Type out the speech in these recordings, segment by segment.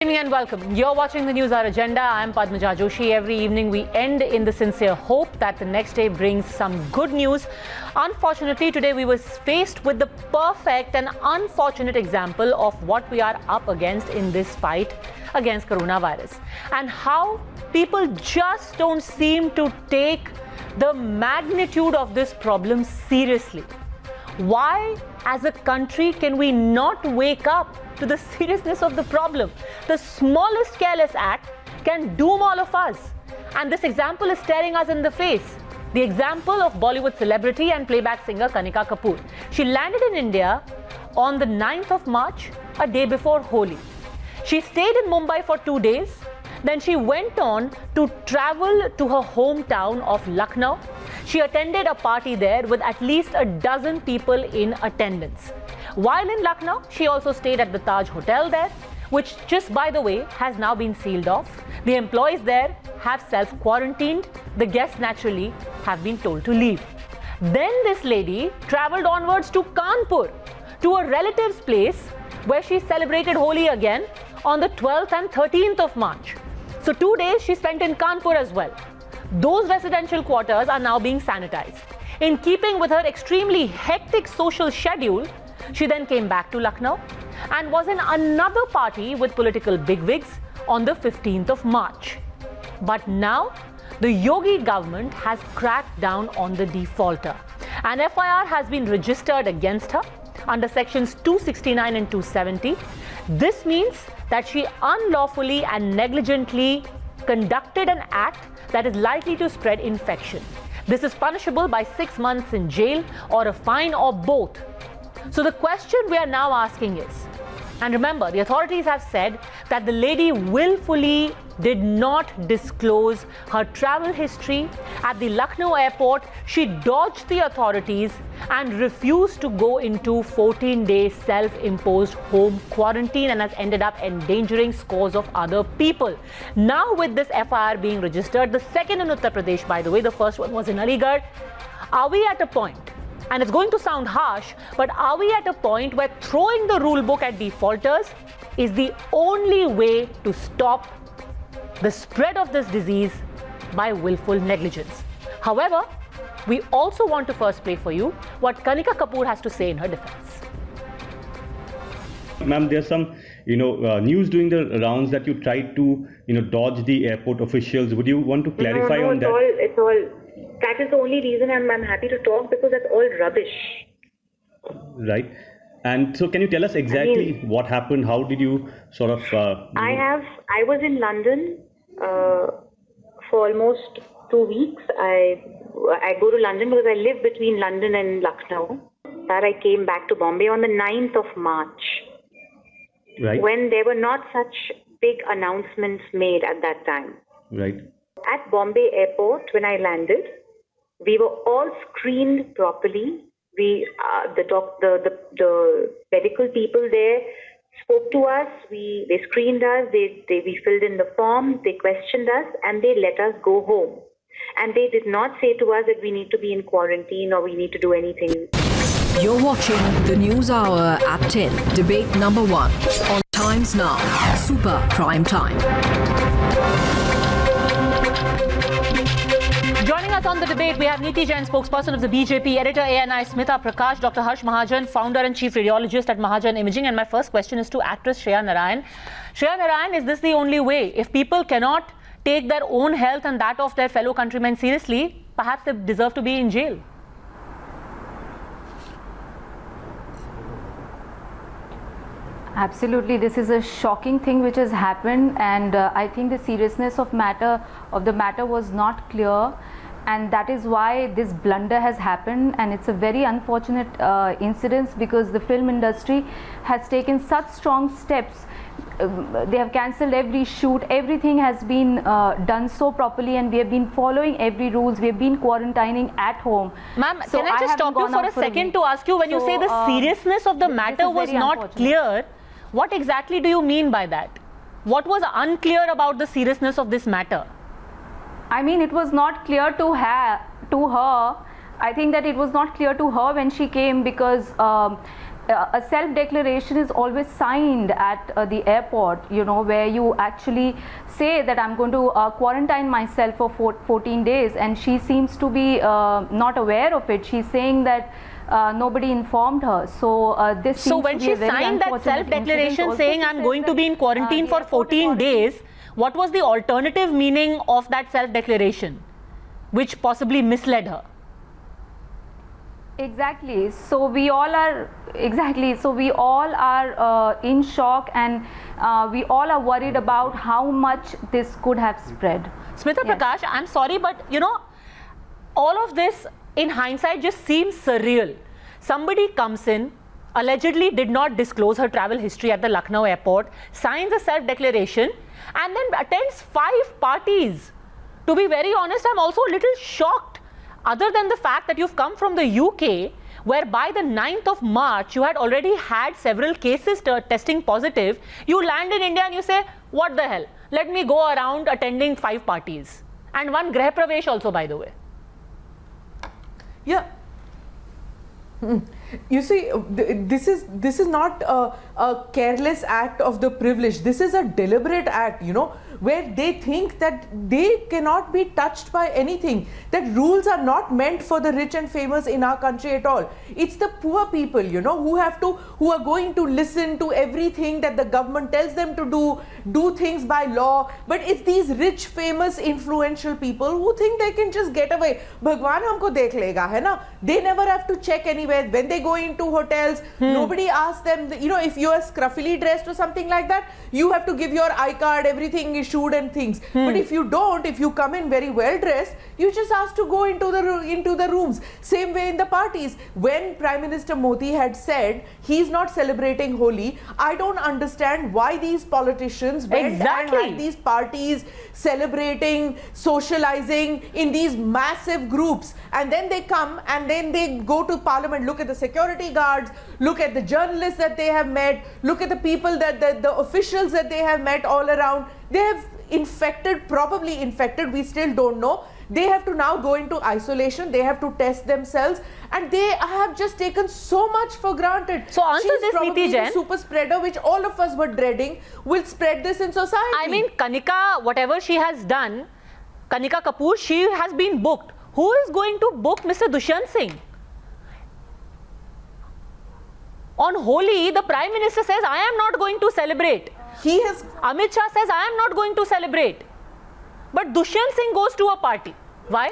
Good evening and welcome. You're watching the Newshour Agenda. I'm Padmaja Joshi. Every evening we end in the sincere hope that the next day brings some good news. Unfortunately, today we were faced with the perfect and unfortunate example of what we are up against in this fight against coronavirus, and how people just don't seem to take the magnitude of this problem seriously. Why, as a country, can we not wake up to the seriousness of the problem? The smallest careless act can doom all of us. And this example is staring us in the face. The example of Bollywood celebrity and playback singer Kanika Kapoor. She landed in India on the 9th of March, a day before Holi. She stayed in Mumbai for 2 days. Then she went on to travel to her hometown of Lucknow. She attended a party there with at least a dozen people in attendance. While in Lucknow, she also stayed at the Taj Hotel there, which just by the way has now been sealed off. The employees there have self-quarantined. The guests naturally have been told to leave. Then this lady traveled onwards to Kanpur, to a relative's place where she celebrated Holi again on the 12th and 13th of March. So 2 days she spent in Kanpur as well. Those residential quarters are now being sanitized. In keeping with her extremely hectic social schedule, she then came back to Lucknow and was in another party with political bigwigs on the 15th of March. But now, the Yogi government has cracked down on the defaulter. An FIR has been registered against her under sections 269 and 270. This means that she unlawfully and negligently conducted an act that is likely to spread infection. This is punishable by 6 months in jail or a fine or both. So the question we are now asking is, and remember, the authorities have said that the lady willfully did not disclose her travel history. At the Lucknow airport, she dodged the authorities and refused to go into 14-day self-imposed home quarantine and has ended up endangering scores of other people. Now with this FIR being registered, the second in Uttar Pradesh, by the way, the first one was in Aligarh, are we at a point, and it's going to sound harsh, but are we at a point where throwing the rule book at defaulters is the only way to stop the spread of this disease by willful negligence? However, we also want to first play for you what Kanika Kapoor has to say in her defense. Ma'am, there's some, news doing the rounds that you tried to, dodge the airport officials. Would you want to clarify on that? It's all. That is the only reason I'm happy to talk, because that's all rubbish. Right. And so can you tell us exactly what happened? How did you sort of... I was in London for almost 2 weeks. I go to London because I live between London and Lucknow. That I came back to Bombay on the 9th of March. Right. When there were not such big announcements made at that time. Right. At Bombay airport, when I landed, we were all screened properly. The medical people there spoke to us. They screened us. We filled in the form. They questioned us, and they let us go home. And they did not say to us that we need to be in quarantine or we need to do anything. You're watching the News Hour at 10, debate number 1 on Times Now, Super Prime Time. Joining us on the debate, we have Niti Jain, spokesperson of the BJP, editor ANI Smita Prakash, Dr. Harsh Mahajan, founder and chief radiologist at Mahajan Imaging. And my first question is to actress Shreya Narayan. Shreya Narayan, is this the only way? If people cannot take their own health and that of their fellow countrymen seriously, perhaps they deserve to be in jail. Absolutely, this is a shocking thing which has happened, and I think the seriousness of the matter was not clear, and that is why this blunder has happened. And it's a very unfortunate incident, because the film industry has taken such strong steps. They have cancelled every shoot. Everything has been done so properly, and we have been following every rules. We have been quarantining at home. Ma'am, can I just stop you for a second to ask you, when you say the seriousness of the matter was not clear, what exactly do you mean by that? What was unclear about the seriousness of this matter? I mean, it was not clear to her. I think that it was not clear to her when she came, because a self-declaration is always signed at the airport, you know, where you actually say that I'm going to quarantine myself for 14 days, and she seems to be not aware of it. She's saying that nobody informed her. So this seems when to be she a very signed that self-declaration saying I'm going to be in quarantine for 14 days, what was the alternative meaning of that self-declaration, which possibly misled her? Exactly. So we all are in shock, and we all are worried about how much this could have spread. Smita Prakash, I'm sorry, but you know, all of this in hindsight just seems surreal. Somebody comes in, allegedly did not disclose her travel history at the Lucknow airport, signs a self-declaration, and then attends 5 parties. To be very honest, I'm also a little shocked. Other than the fact that you've come from the UK, where by the 9th of March, you had already had several cases testing positive, you land in India and you say, what the hell? Let me go around attending 5 parties. And 1 Greh Pravesh also, by the way. Yeah. You see, this is not a careless act of the privileged. This is a deliberate act, you know, where they think that they cannot be touched by anything, that rules are not meant for the rich and famous in our country at all. It's the poor people, you know, who are going to listen to everything that the government tells them to do things by law. But it's these rich, famous, influential people who think they can just get away. Bhagwan humko dekh lega, hai na? They never have to check anywhere. When they go into hotels, nobody asks them, you know, if you are scruffily dressed or something like that, you have to give your iCard, everything issued and things. But if you don't, if you come in very well dressed, you just ask to go into the rooms. Same way in the parties. When Prime Minister Modi had said he's not celebrating Holi, I don't understand why these politicians went and had these parties celebrating, socializing in these massive groups, and then they come and then they go to Parliament. Look at the security guards, look at the journalists that they have met, look at the people that the officials that they have met all around. They have probably infected, we still don't know. They have to now go into isolation, they have to test themselves, and they have just taken so much for granted. So answer this, Niti Jain. The super spreader, which all of us were dreading, will spread this in society. I mean, Kanika, whatever she has done, Kanika Kapoor, she has been booked. Who is going to book Mr. Dushyant Singh? On Holi, the Prime Minister says, I am not going to celebrate. Amit Shah says, I am not going to celebrate. But Dushyant Singh goes to a party. Why?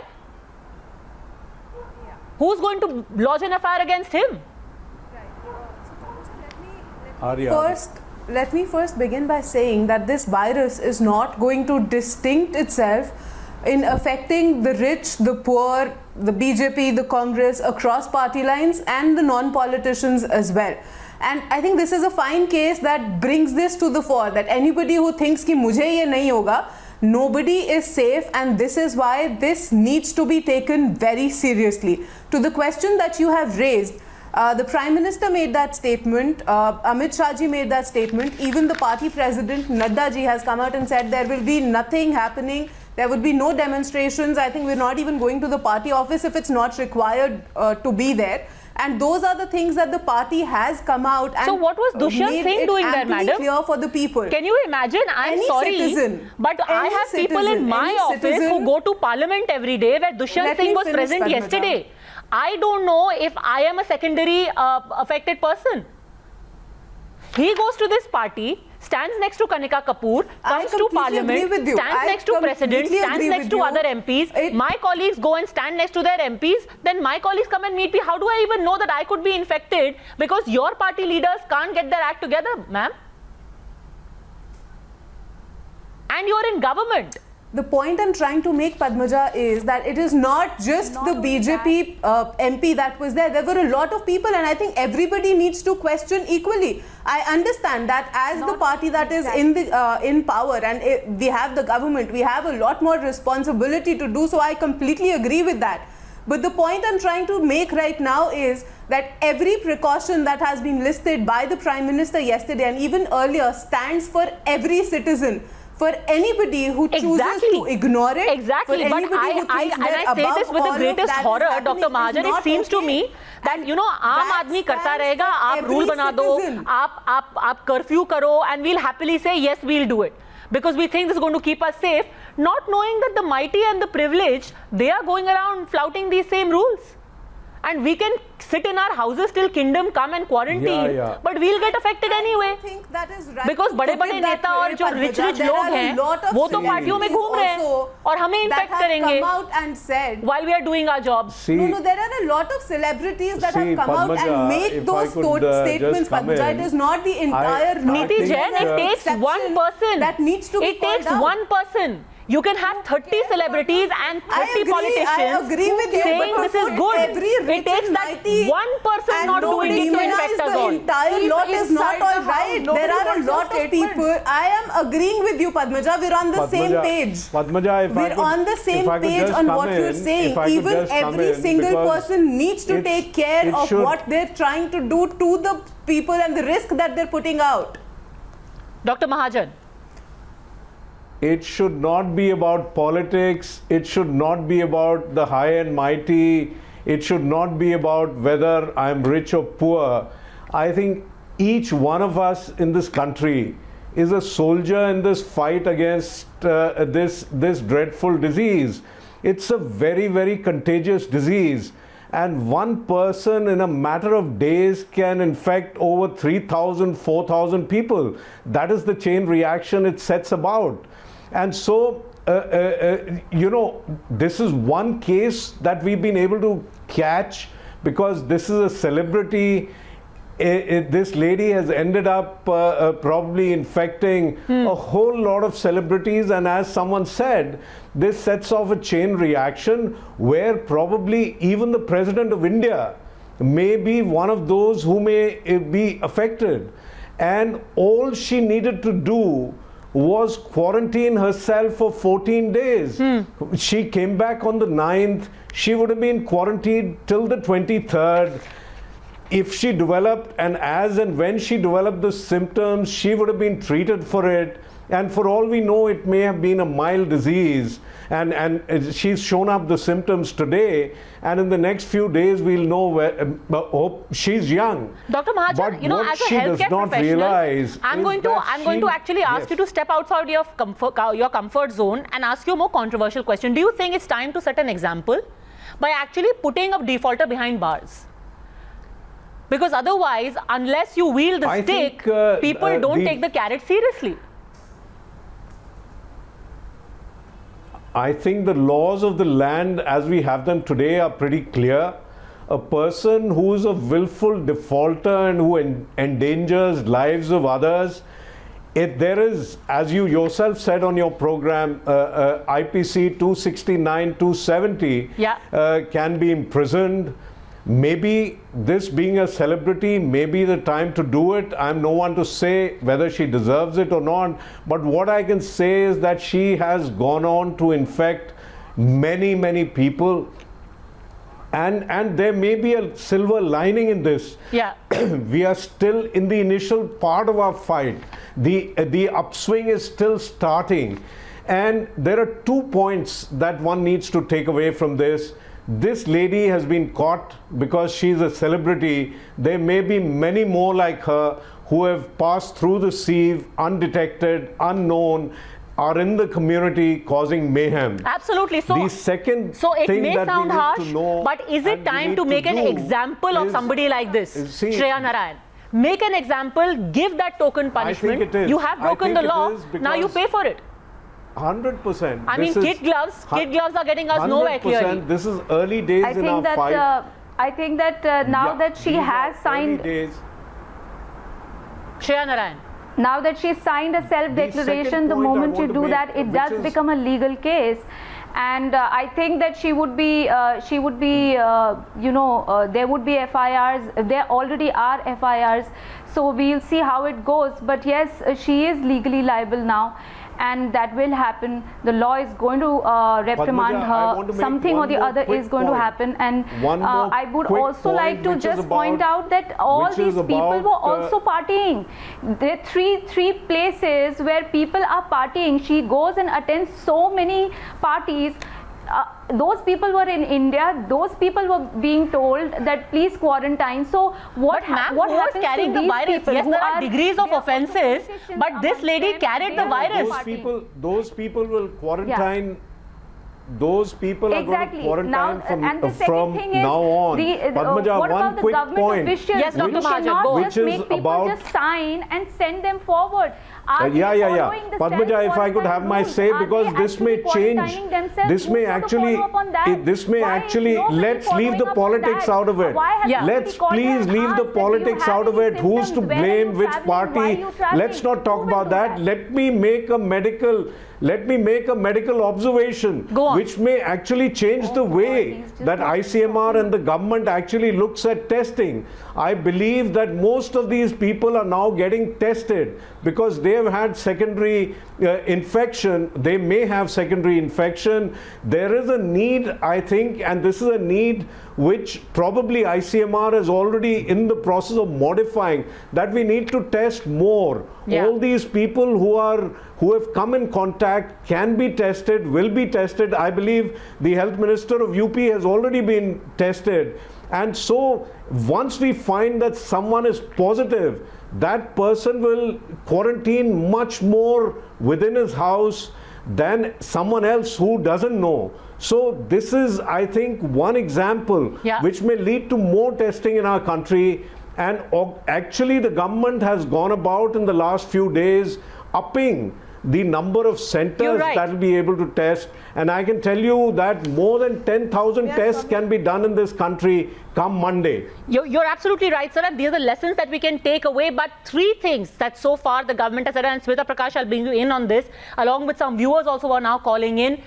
Who's going to lodge an FIR against him? Let me first begin by saying that this virus is not going to distinct itself in affecting the rich, the poor, the BJP, the Congress, across party lines, and the non-politicians as well. And I think this is a fine case that brings this to the fore, that anybody who thinks ki mujhe ye nahi hoga, nobody is safe, and this is why this needs to be taken very seriously. To the question that you have raised, the Prime Minister made that statement, Amit Shah ji made that statement, even the party president Nadda ji has come out and said there will be nothing happening, there would be no demonstrations. I think we're not even going to the party office if it's not required to be there. And those are the things that the party has come out and so what was Dushyant Singh doing there, madam? Clear for the people. Can you imagine? I'm sorry, but I have people in my office who go to Parliament every day where Dushyant Singh was present yesterday. I don't know if I am a secondary affected person. He goes to this party, stands next to Kanika Kapoor, comes to Parliament, stands next to President, stands next to other MPs. My colleagues go and stand next to their MPs. Then my colleagues come and meet me. How do I even know that I could be infected because your party leaders can't get their act together, ma'am? And you're in government. The point I'm trying to make, Padmaja, is that it is not just the BJP MP that was there. There were a lot of people, and I think everybody needs to question equally. I understand that as the party that is in power, and we have the government, we have a lot more responsibility to do so. I completely agree with that. But the point I'm trying to make right now is that every precaution that has been listed by the Prime Minister yesterday and even earlier stands for every citizen. for anybody who chooses to ignore it. Exactly, for but anybody who thinks and I they're say this above with the all of greatest that is horror, happening Dr. is Mahajan. It not seems to okay. me that, And you know, aam that aadmi karta stands rahega, for aap every rule bana do, citizen. aap curfew karo, and we'll happily say yes, we'll do it. Because we think this is going to keep us safe, not knowing that the mighty and the privileged, they are going around flouting these same rules. And we can sit in our houses till kingdom come and quarantine, but we'll get affected anyway. I think that is right Because to बड़े put बड़े it that नेता way, और जो Padmaja. rich There लोग are a हैं, lot of वो तो पार्टियों में घूम रहे हैं also और हमें that इम्पैक्ट have करेंगे come out and said, while we are doing our jobs. no, there are a lot of celebrities that have come out Padmaja, and made if those I could, statements, just come Padmaja. in, It is not the entire Niti lot. Jain, There it is takes an one exception person. that needs to be It takes called out. one person. You can have 30 celebrities and 30 politicians I agree with you, saying but this is good. every It rich takes and that mighty one person and not don't doing it to demonize infect us the all. entire lot is not inside all the house, right. nobody There are a wants lot those of people. statements. I am agreeing with you, Padmaja. We're on the same page. Padmaja, if I We're could, on the same if I could page just on come what you're in, saying. if I could Even just come every in, single because person needs to take care of should- what they're trying to do to the people and the risk that they're putting out. Dr. Mahajan. It should not be about politics. It should not be about the high and mighty. It should not be about whether I'm rich or poor. I think each one of us in this country is a soldier in this fight against this dreadful disease. It's a very, very contagious disease. And one person in a matter of days can infect over 3,000, 4,000 people. That is the chain reaction it sets about. And so, you know, this is one case that we've been able to catch because this is a celebrity. This lady has ended up probably infecting a whole lot of celebrities, and as someone said, this sets off a chain reaction where probably even the President of India may be one of those who may be affected. And all she needed to do was quarantine herself for 14 days. She came back on the 9th. She would have been quarantined till the 23rd. If she developed, and as and when she developed the symptoms, she would have been treated for it. And for all we know, it may have been a mild disease. And she's shown up the symptoms today. And in the next few days, we'll know where, she's young. Dr. Mahajan, But you know, what as a she does healthcare not professional, realize I'm is going to that actually ask you to step outside your comfort zone and ask you a more controversial question. Do you think it's time to set an example by actually putting a defaulter behind bars? Because otherwise, unless you wield the stick, people don't take the carrot seriously. I think the laws of the land as we have them today are pretty clear. A person who is a willful defaulter and who endangers lives of others, there is, as you yourself said on your program, IPC 269, 270 can be imprisoned. Maybe this being a celebrity may be the time to do it. I'm no one to say whether she deserves it or not. But what I can say is that she has gone on to infect many, many people. And there may be a silver lining in this. Yeah. We are still in the initial part of our fight. The upswing is still starting. And there are 2 points that one needs to take away from this. This lady has been caught because she's a celebrity. There may be many more like her who have passed through the sieve undetected, unknown, are in the community causing mayhem. Absolutely. So, the second so it thing may that sound we need harsh, to know but is it time to make an example of somebody like this, Shreya Narayan? Make an example, give that token punishment. I think it is. You have broken the law, now you pay for it. 100%. I mean, kid gloves are getting us nowhere clearly. This is early days in our fight. I think that now that she has signed... Shreya Narayan. Now that she signed a self-declaration, the moment you do that, it does become a legal case. And I think that she would be, you know, there would be FIRs. There already are FIRs. So we'll see how it goes. But yes, she is legally liable now. and that will happen. The law is going to reprimand her. Something or the other is going to happen. And I would also like to just point out that all these people were also partying. There are three places where people are partying. She goes and attends so many parties. Those people were in India. Those people were being told that please quarantine. So what happens carrying to the these virus? people? Yes, there are degrees of offences, but this lady carried the virus. Those people will quarantine. Those people are going to quarantine from now on. Padmaja, one quick point, yes, Dr. which is about just sign and send them forward. Padmaja, if I could have my say, because this may change. This may actually. Let's leave the politics out of it. Let's please leave the politics out of it. Who's to blame which party? Let's not talk about that. Let me make a medical observation which may actually change the way that ICMR and the government actually looks at testing. I believe that most of these people are now getting tested because they have had secondary infection. They may have secondary infection. There is a need, I think, and this is a need which probably ICMR is already in the process of modifying, that we need to test more. All these people who have come in contact can be tested, will be tested. I believe the health minister of UP has already been tested. And so once we find that someone is positive, that person will quarantine much more within his house than someone else who doesn't know. So this is, I think, one example which may lead to more testing in our country. And actually the government has gone about in the last few days upping the number of centers that will be able to test. And I can tell you that more than 10,000 tests can be done in this country come Monday. You're absolutely right, sir. And these are the lessons that we can take away. But three things that so far the government has said, and Smita Prakash, I'll bring you in on this, along with some viewers also are now calling in.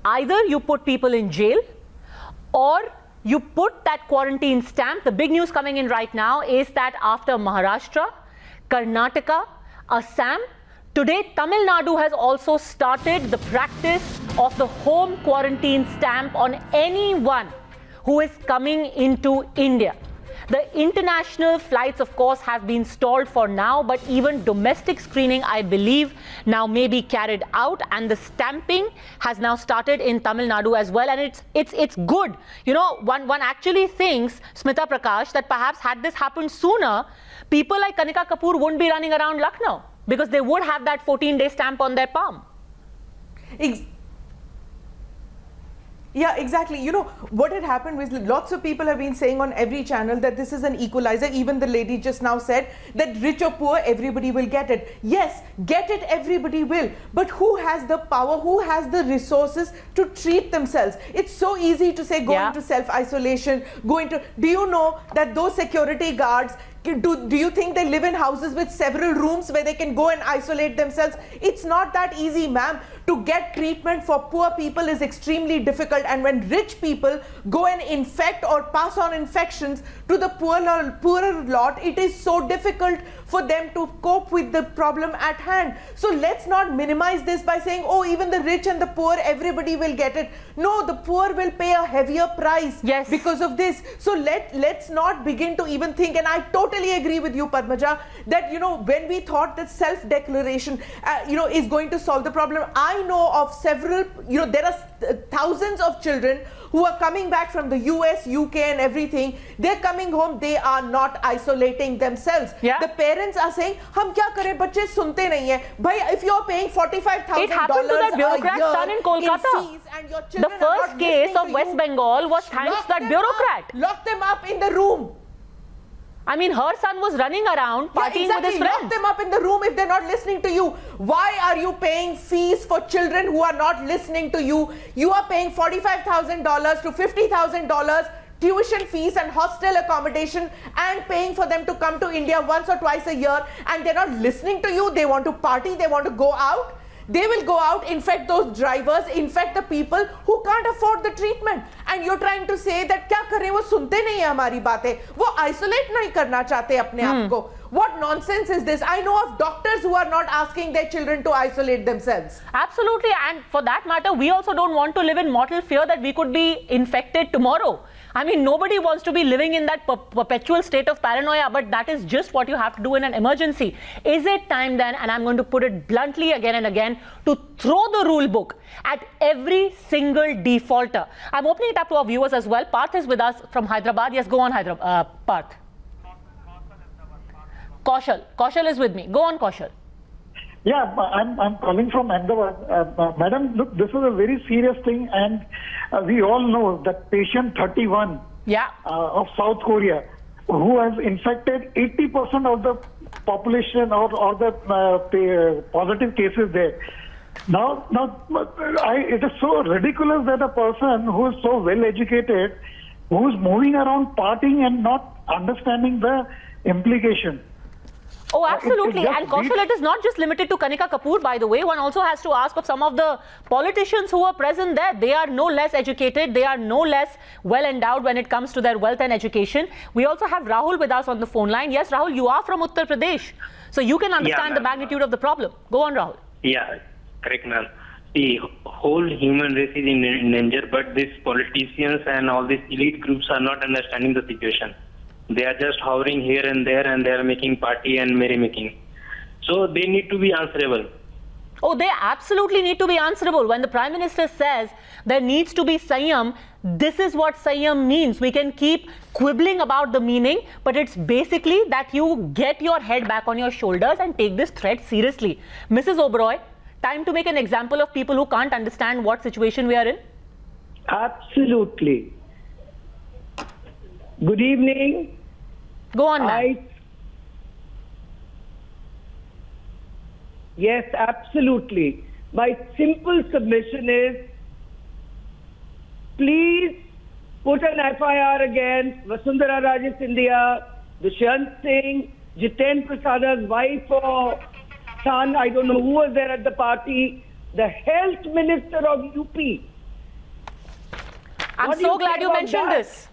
Either you put people in jail or you put that quarantine stamp. The big news coming in right now is that after Maharashtra, Karnataka, Assam, today Tamil Nadu has also started the practice of the home quarantine stamp on anyone who is coming into India. The international flights, of course, have been stalled for now, but even domestic screening, I believe, now may be carried out, and the stamping has now started in Tamil Nadu as well, and it's good. You know, one actually thinks, Smita Prakash, that perhaps had this happened sooner, people like Kanika Kapoor wouldn't be running around Lucknow because they would have that 14-day stamp on their palm. Yeah, exactly. You know, what had happened was lots of people have been saying on every channel that this is an equalizer. Even the lady just now said that rich or poor, everybody will get it. Yes, get it, everybody will. But who has the power, who has the resources to treat themselves? It's so easy to say go into self-isolation, do you know that those security guards, do you think they live in houses with several rooms where they can go and isolate themselves? It's not that easy, ma'am. To get treatment for poor people is extremely difficult, and when rich people go and infect or pass on infections to the poorer lot, it is so difficult for them to cope with the problem at hand. So let's not minimize this by saying, oh, even the rich and the poor, everybody will get it. No, the poor will pay a heavier price because of this. So let's not begin to even think, and I totally agree with you, Padmaja, that, you know, when we thought that self-declaration, is going to solve the problem, I know of several, there are thousands of children who are coming back from the US, UK and everything. They're coming home, they are not isolating themselves. The parents are saying, hum kya kare, bacche sunte nahi hai. Bhai, if you're paying $45,000 it happened to that bureaucrat's son in Kolkata. In fees and your children the first case of West Bengal was thanks to that bureaucrat. Lock them up in the room. I mean, her son was running around partying with his friends. Lock them up in the room if they're not listening to you. Why are you paying fees for children who are not listening to you? You are paying $45,000 to $50,000 tuition fees and hostel accommodation and paying for them to come to India once or twice a year, and they're not listening to you. They want to party, they want to go out. They will go out, infect those drivers, infect the people who can't afford the treatment. And you're trying to say that क्या करें, वो सुनते नहीं है हमारी बातें, वो isolate नहीं करना चाहते अपने आप को. What nonsense is this? I know of doctors who are not asking their children to isolate themselves. Absolutely, and for that matter, we also don't want to live in mortal fear that we could be infected tomorrow. I mean, nobody wants to be living in that perpetual state of paranoia, but that is just what you have to do in an emergency. Is it time then, and I'm going to put it bluntly again and again, to throw the rule book at every single defaulter? I'm opening it up to our viewers as well. Parth is with us from Hyderabad. Yes, go on, Parth. Kaushal is with me. Go on, Kaushal. Yeah, I'm calling from Ahmedabad. Madam, look, this is a very serious thing, and we all know that patient 31 of South Korea, who has infected 80% of the population or the positive cases there. Now, it is so ridiculous that a person who is so well educated, who is moving around partying and not understanding the implication. Oh, absolutely. And Kaushal, it is not just limited to Kanika Kapoor, by the way. One also has to ask of some of the politicians who are present there. They are no less educated. They are no less well endowed when it comes to their wealth and education. We also have Rahul with us on the phone line. Yes, Rahul, you are from Uttar Pradesh, so you can understand the magnitude of the problem. Go on, Rahul. Yeah, correct, ma'am. The whole human race is in danger, but these politicians and all these elite groups are not understanding the situation. They are just hovering here and there, and they are making party and merrymaking. So they need to be answerable. Oh, they absolutely need to be answerable. When the Prime Minister says there needs to be Sanyam, this is what Sanyam means. We can keep quibbling about the meaning, but it's basically that you get your head back on your shoulders and take this threat seriously. Mrs. Oberoi, time to make an example of people who can't understand what situation we are in? Absolutely. Good evening. Go on, ma'am. Yes, absolutely. My simple submission is, please put an FIR against Vasundhara Raje Scindia, Dushyant Singh, Jiten Prasada's wife or son, I don't know who was there at the party, the health minister of UP. I'm so glad you mentioned this.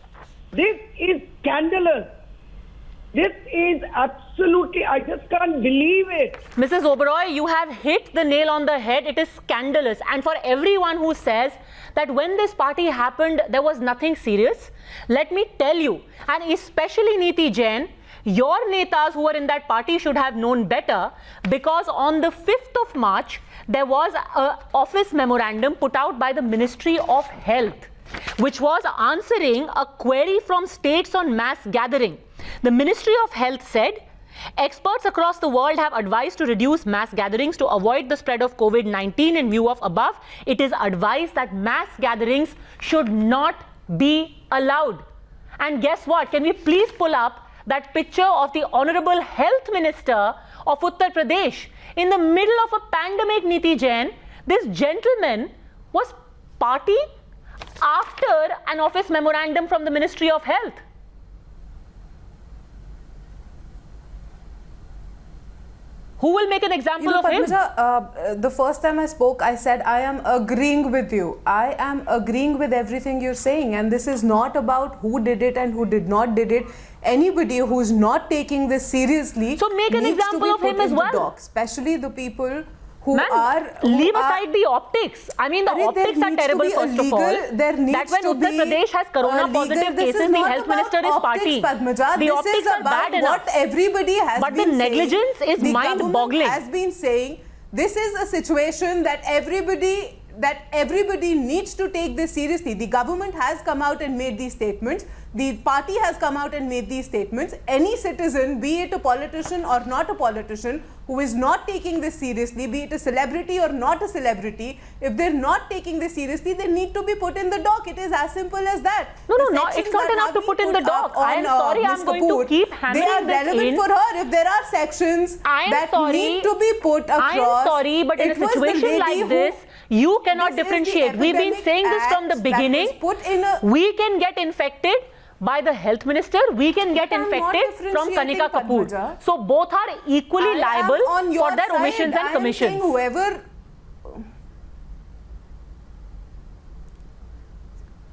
This is scandalous. This is absolutely, I just can't believe it. Mrs. Oberoi, you have hit the nail on the head. It is scandalous. And for everyone who says that when this party happened, there was nothing serious, let me tell you, and especially Niti Jain, your netas who were in that party should have known better, because on the 5th of March, there was an office memorandum put out by the Ministry of Health, which was answering a query from states on mass gathering. The Ministry of Health said, experts across the world have advised to reduce mass gatherings to avoid the spread of COVID-19. In view of above, it is advised that mass gatherings should not be allowed. And guess what? Can we please pull up that picture of the Honorable Health Minister of Uttar Pradesh? In the middle of a pandemic, Niti Jain, this gentleman was partying after an office memorandum from the Ministry of Health. Who will make an example of him? Padmaja, the first time I spoke, I said, I am agreeing with you. I am agreeing with everything you're saying. And this is not about who did it and who did not did it. Anybody who's not taking this seriously, so make an example of him as well. Especially the people who leave aside the optics. I mean, the optics are terrible, first of all. That when Uttar Pradesh has corona positive cases, the health minister is partying. The optics are bad enough. What everybody has but the negligence is mind-boggling. Has been saying this is a situation that everybody needs to take this seriously. The government has come out and made these statements. The party has come out and made these statements. Any citizen, be it a politician or not a politician, who is not taking this seriously, be it a celebrity or not a celebrity, if they're not taking this seriously, they need to be put in the dock. It is as simple as that. No, it's not enough to put in the dock. I am sorry, I'm going to keep hammering this in. They are relevant for her. If there are sections that need to be put across. I am sorry, but in a situation like this, you cannot differentiate. We've been saying this from the beginning. We can get infected by the health minister, we can get infected from Kanika Kapoor. Padmaja. So both are equally liable for their omissions and commissions.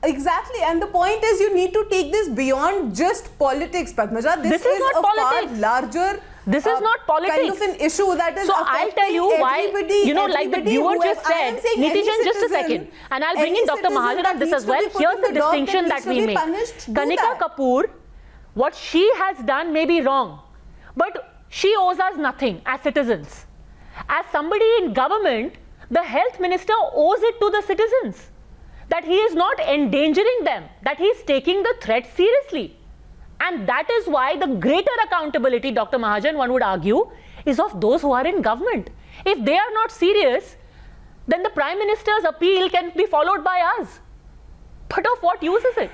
Exactly, and the point is you need to take this beyond just politics, Padmaja. This is not a politics. far larger This is not politics. Kind of an issue that is so I'll tell you why, like the viewer just said, Niti Jain, just a second, and I'll bring in Dr. Mahajan on this as well. Here's the distinction that we make. Kanika Kapoor, what she has done may be wrong, but she owes us nothing as citizens. As somebody in government, the health minister owes it to the citizens that he is not endangering them, that he is taking the threat seriously. And that is why the greater accountability, Dr. Mahajan, one would argue, is of those who are in government. If they are not serious, then the Prime Minister's appeal can be followed by us. But of what use is it?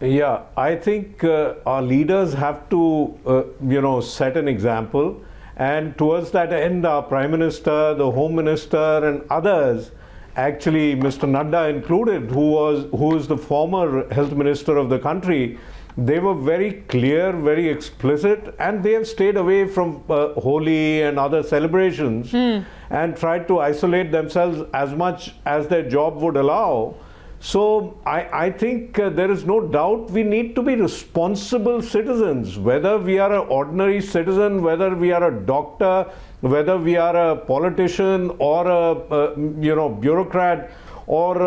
Yeah, I think our leaders have to, set an example. And towards that end, our Prime Minister, the Home Minister and others, actually Mr. Nadda included, who is the former health minister of the country, they were very clear, very explicit, and they have stayed away from Holi and other celebrations and tried to isolate themselves as much as their job would allow. So I think there is no doubt we need to be responsible citizens, whether we are an ordinary citizen, whether we are a doctor, whether we are a politician or a bureaucrat or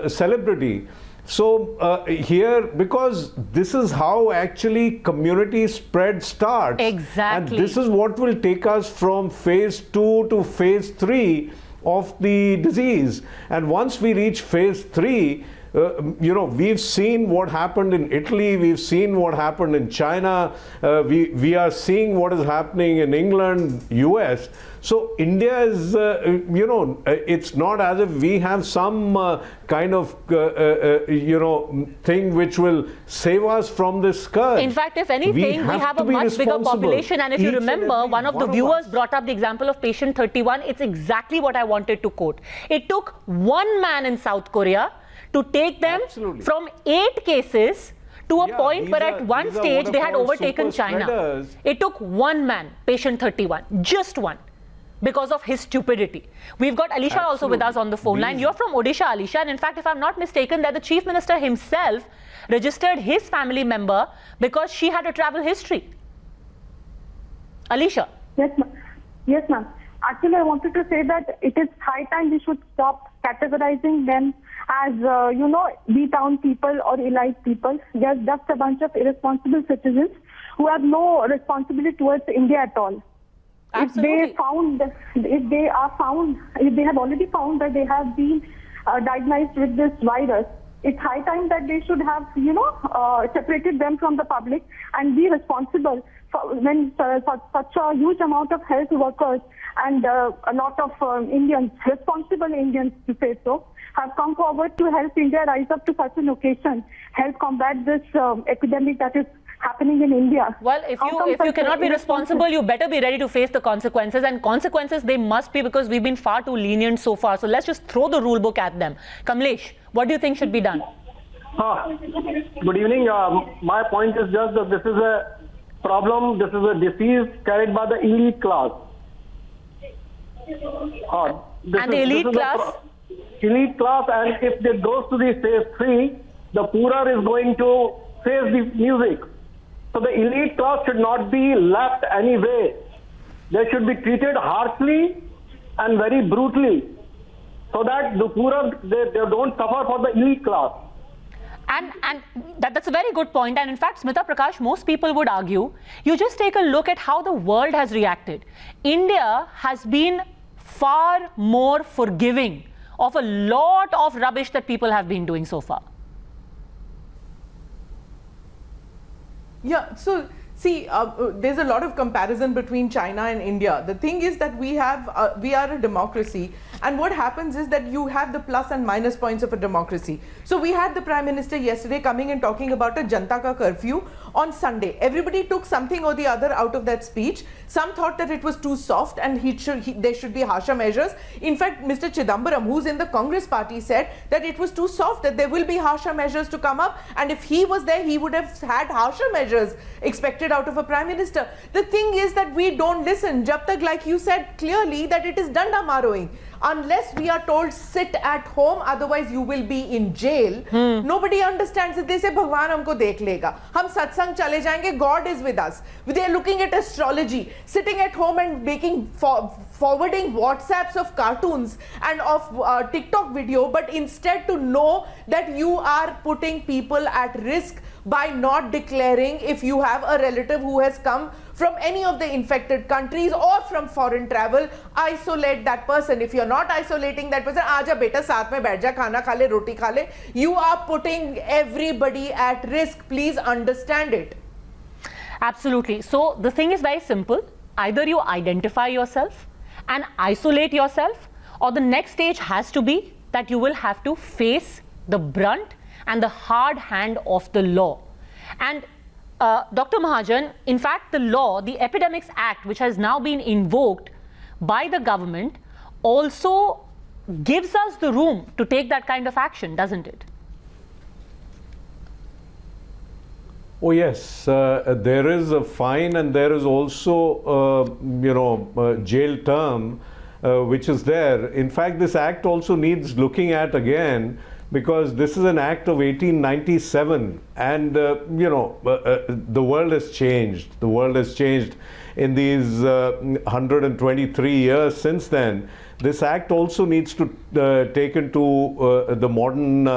a celebrity. So here, because this is how actually community spread starts. Exactly. And this is what will take us from phase 2 to phase 3 of the disease. And once we reach phase 3, we've seen what happened in Italy, we've seen what happened in China, we are seeing what is happening in England, US. So India is, it's not as if we have some kind of, thing which will save us from this scourge. In fact, if anything, we have a much bigger population. And if you remember, one of the viewers brought up the example of patient 31. It's exactly what I wanted to quote. It took one man in South Korea to take them from 8 cases to a point where at one stage they had overtaken China. It took one man, patient 31, just one, because of his stupidity. We've got Alisha also with us on the phone line. You're from Odisha, Alisha, and in fact, if I'm not mistaken, that the Chief Minister himself registered his family member because she had a travel history. Alisha. Yes, ma'am. Yes, ma'am. Actually, I wanted to say that it is high time we should stop categorizing them as, B-town people or elite people. They're just a bunch of irresponsible citizens who have no responsibility towards India at all. Absolutely. If they have already found that they have been diagnosed with this virus, it's high time that they should have, separated them from the public and be responsible when such a huge amount of health workers and a lot of Indians, responsible Indians to say so, have come forward to help India rise up to such an occasion, help combat this epidemic that is happening in India. Well, if you cannot be responsible, you better be ready to face the consequences, and consequences they must be, because we've been far too lenient so far. So let's just throw the rule book at them. Kamlesh, what do you think should be done? Good evening. My point is just that this is a problem, this is a disease carried by the elite class. And the elite class? Elite class, and if it goes to the phase 3, the poorer is going to face the music. So the elite class should not be left anyway. They should be treated harshly and very brutally, so that the poorer, they don't suffer for the elite class. And that's a very good point. And in fact, Smita Prakash, most people would argue, you just take a look at how the world has reacted. India has been far more forgiving of a lot of rubbish that people have been doing so far. Yeah, so see, there's a lot of comparison between China and India. The thing is that we are a democracy, and what happens is that you have the plus and minus points of a democracy. So we had the Prime Minister yesterday coming and talking about a Janta Ka curfew on Sunday. Everybody took something or the other out of that speech. Some thought that it was too soft and there should be harsher measures. In fact, Mr. Chidambaram, who's in the Congress party, said that it was too soft, that there will be harsher measures to come up, and if he was there, he would have had harsher measures expected expected out of a prime minister. The thing is that we don't listen. Jab tak, like you said clearly, that it is danda maroing. Unless we are told sit at home, otherwise you will be in jail. Nobody understands it. They say Bhagwan humko dekh lega. Hum satsang chale jayenge. God is with us. They are looking at astrology, sitting at home and making forwarding WhatsApps of cartoons and of TikTok video, but instead to know that you are putting people at risk by not declaring if you have a relative who has come from any of the infected countries or from foreign travel. Isolate that person. If you're not isolating that person, aaja beta saath mein baith ja, khana kha le, roti kha le. You are putting everybody at risk. Please understand it. Absolutely. So the thing is very simple. Either you identify yourself and isolate yourself, or the next stage has to be that you will have to face the brunt and the hard hand of the law. And Dr. Mahajan, in fact, the law, the Epidemics Act, which has now been invoked by the government, also gives us the room to take that kind of action, doesn't it? Oh yes, there is a fine and there is also, jail term, which is there. In fact, this act also needs looking at again, because this is an act of 1897 and the world has changed. The world has changed in these 123 years since then. This act also needs to take into the modern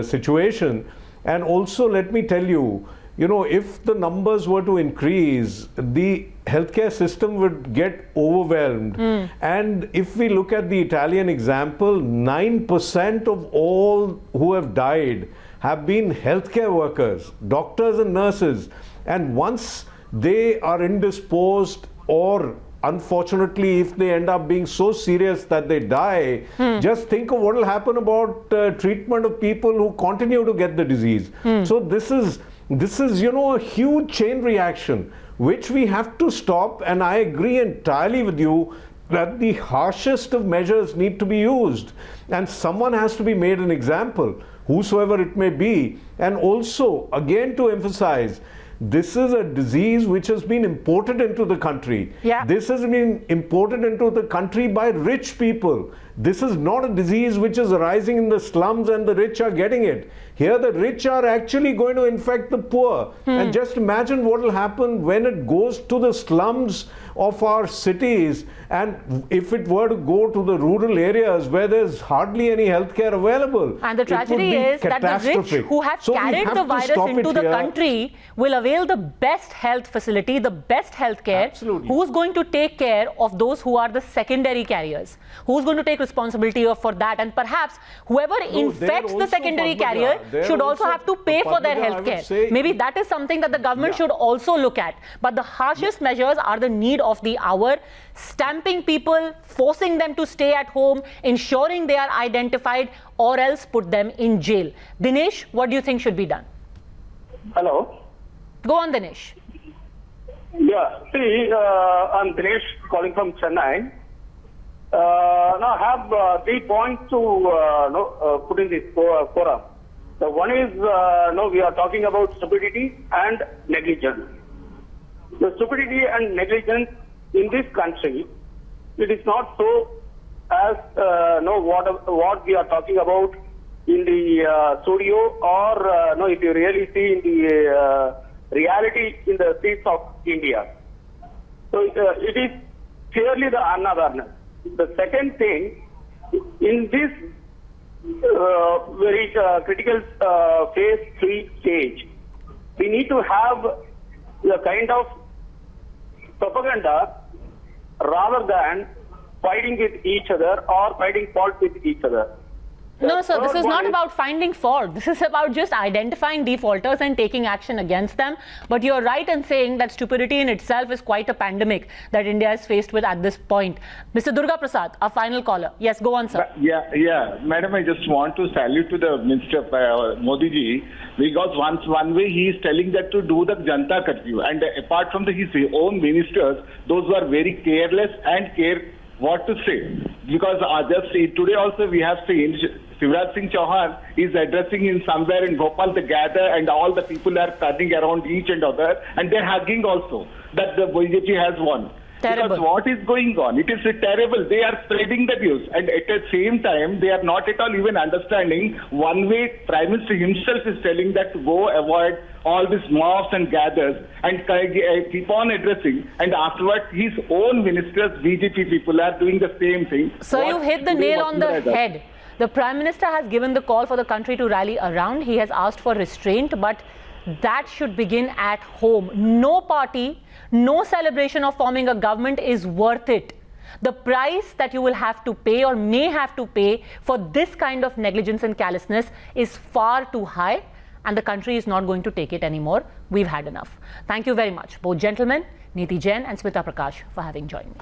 situation. And also, let me tell you, if the numbers were to increase, the healthcare system would get overwhelmed. And if we look at the Italian example, 9% of all who have died have been healthcare workers, doctors and nurses. And once they are indisposed, or unfortunately if they end up being so serious that they die, just think of what will happen about treatment of people who continue to get the disease. So this is a huge chain reaction which we have to stop, and I agree entirely with you that the harshest of measures need to be used, and someone has to be made an example, whosoever it may be. And also, again to emphasize, this is a disease which has been imported into the country. This has been imported into the country by rich people. This is not a disease which is arising in the slums and the rich are getting it. Here the rich are actually going to infect the poor. And just imagine what will happen when it goes to the slums of our cities, and if it were to go to the rural areas where there's hardly any healthcare available. And the tragedy is that the rich who have carried the virus into the country will avail the best health facility, the best healthcare. Who's going to take care of those who are the secondary carriers? Who's going to take responsibility for that? And perhaps whoever infects the secondary carrier should also have to pay for their healthcare. Maybe that is something that the government should also look at. But the harshest measures are the need of the hour. Stamping people, forcing them to stay at home, ensuring they are identified, or else put them in jail. Dinesh, what do you think should be done? Hello. Go on, Dinesh. Yeah, see, I'm Dinesh calling from Chennai. Now I have 3 points to put in this forum. The one is, we are talking about stupidity and negligence. The stupidity and negligence in this country, it is not so as what we are talking about in the studio, or if you really see in the reality in the streets of India. So it is clearly the unawareness. The second thing, in this very critical phase 3 stage, we need to have a kind of propaganda rather than fighting with each other or finding fault with each other. No, sir, this is not about finding fault. This is about just identifying defaulters and taking action against them. But you're right in saying that stupidity in itself is quite a pandemic that India is faced with at this point. Mr. Durga Prasad, our final caller. Yes, go on, sir. Yeah. Madam, I just want to salute to the Minister Modi ji, because one way he is telling that to do the Janta curfew, and apart from his own ministers, those who are very careless and care what to say. Because just today also we have seen Shivraj Singh Chauhan is addressing in somewhere in Bhopal the gather, and all the people are turning around each and other, and they're hugging also that the BJP has won. Terrible. Because what is going on? It is terrible. They are spreading the news, and at the same time, they are not at all even understanding. One way, Prime Minister himself is telling that to go avoid all these mobs and gathers, and keep on addressing. And afterwards, his own ministers, BJP people, are doing the same thing. So you hit the nail on the head. The Prime Minister has given the call for the country to rally around. He has asked for restraint, but that should begin at home. No party, no celebration of forming a government is worth it. The price that you will have to pay or may have to pay for this kind of negligence and callousness is far too high, and the country is not going to take it anymore. We've had enough. Thank you very much, both gentlemen, Niti Jain and Smita Prakash, for having joined me.